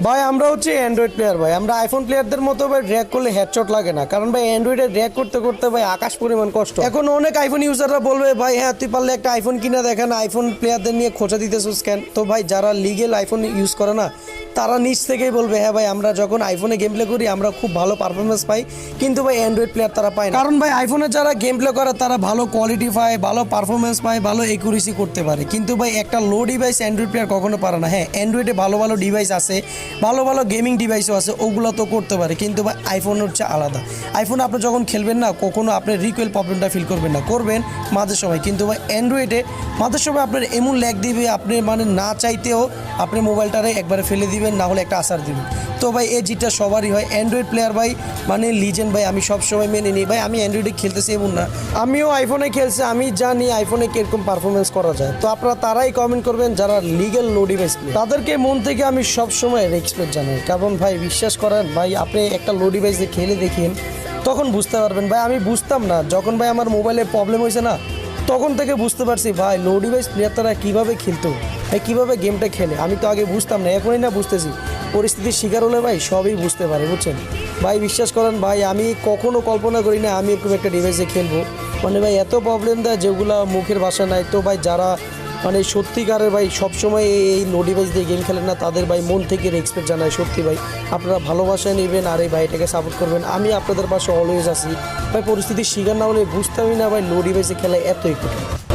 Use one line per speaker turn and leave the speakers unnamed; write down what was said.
ভাই আমরা হচ্ছে অ্যান্ড্রয়েড প্লেয়ার ভাই, আমরা আইফোন প্লেয়ারদের মতো ভাই ড্র্যাগ করলে হেডশট লাগে না, কারণ ভাই অ্যান্ড্রয়েডে ড্র্যাগ করতে করতে ভাই আকাশ পরিমাণ কষ্ট। এখন অনেক আইফোন ইউজাররা বলবে ভাই হ্যাঁ তুই পারলে একটা আইফোন কিনা দেখেন, আইফোন প্লেয়ারদের নিয়ে খোঁচা দিতেছিস কেন? তো ভাই যারা লিগেল আইফোন ইউজ করে না তারা নিজ থেকেই বলবে হ্যাঁ ভাই আমরা যখন আইফোনে গেম প্লে করি আমরা খুব ভালো পারফরমেন্স পাই, কিন্তু ভাই অ্যান্ড্রয়েড প্লেয়ার তারা পায় না। কারণ ভাই আইফোনে যারা গেম প্লে করে তারা ভালো কোয়ালিটি পায়, ভালো পারফরমেন্স পায়, ভালো একুরেসি করতে পারে, কিন্তু ভাই একটা লো ডিভাইস অ্যান্ড্রয়েড প্লেয়ার কখনো পারে না। হ্যাঁ অ্যান্ড্রয়েডে ভালো ভালো ডিভাইস আছে, ভালো ভালো গেমিং ডিভাইসও আছে, ওগুলো তো করতে পারে, কিন্তু ভাই আইফোন হচ্ছে আলাদা। আইফোনে আপনি যখন খেলবেন না কখনো আপনার রিকোয়েল প্রবলেমটা ফিল করবেন না, করবেন মাঝে সময়, কিন্তু ভাই অ্যান্ড্রয়েডে মাঝে সময় আপনার এমন ল্যাগ দিবে আপনি মানে না চাইতেও আপনি মোবাইলটারে একবারে ফেলে দিবেন, না হলে একটা আসার দিবেন। তো ভাই এই জিতটা সবারই হয়। অ্যান্ড্রয়েড প্লেয়ার ভাই মানে লিজেন্ড ভাই, আমি সবসময় মেনে নিই ভাই। আমি অ্যান্ড্রয়েডে খেলতেছি এমন না, আমিও আইফোনে খেলছি, আমি জানি আইফোনে কীরকম পারফরমেন্স করা যায়। তো আপনারা তারাই কমেন্ট করবেন যারা লিগেল লো ডিভাইস প্লেয়ার, তাদেরকে মন থেকে আমি সবসময় রেসপেক্ট জানাই। কারণ ভাই বিশ্বাস করেন ভাই, আপনি একটা লো ডিভাইসে খেলে দেখেন তখন বুঝতে পারবেন। ভাই আমি বুঝতাম না, যখন ভাই আমার মোবাইলে প্রবলেম হয়েছে না তখন থেকে বুঝতে পারছি ভাই লো ডিভাইস প্লেয়ার তারা কীভাবে খেলতো, ভাই কীভাবে গেমটা খেলে। আমি তো আগে বুঝতাম না, এখনই না বুঝতেছি। পরিস্থিতির শিকার হলে ভাই সবই বুঝতে পারে, বুঝছেন ভাই। বিশ্বাস করেন ভাই, আমি কখনো কল্পনা করি না আমি এরকম একটা ডিভাইসে খেলবো। মানে ভাই এত প্রবলেম দেয় যেগুলো মুখের ভাষা নাই। তো ভাই যারা মানে সত্যিকারের ভাই সবসময় এই লো ডিভাইস দিয়ে গেম খেলেন না, তাদের ভাই মন থেকে রেসপেক্ট জানাই। সত্যি ভাই আপনারা ভালোবাসায় নেবেন আর এই ভাইটাকে সাপোর্ট করবেন, আমি আপনাদের পাশে অলওয়েজ আছি ভাই। পরিস্থিতির শিকার না হলে বুঝতামই না ভাই লো ডিভাইসে খেলা এতই কঠিন।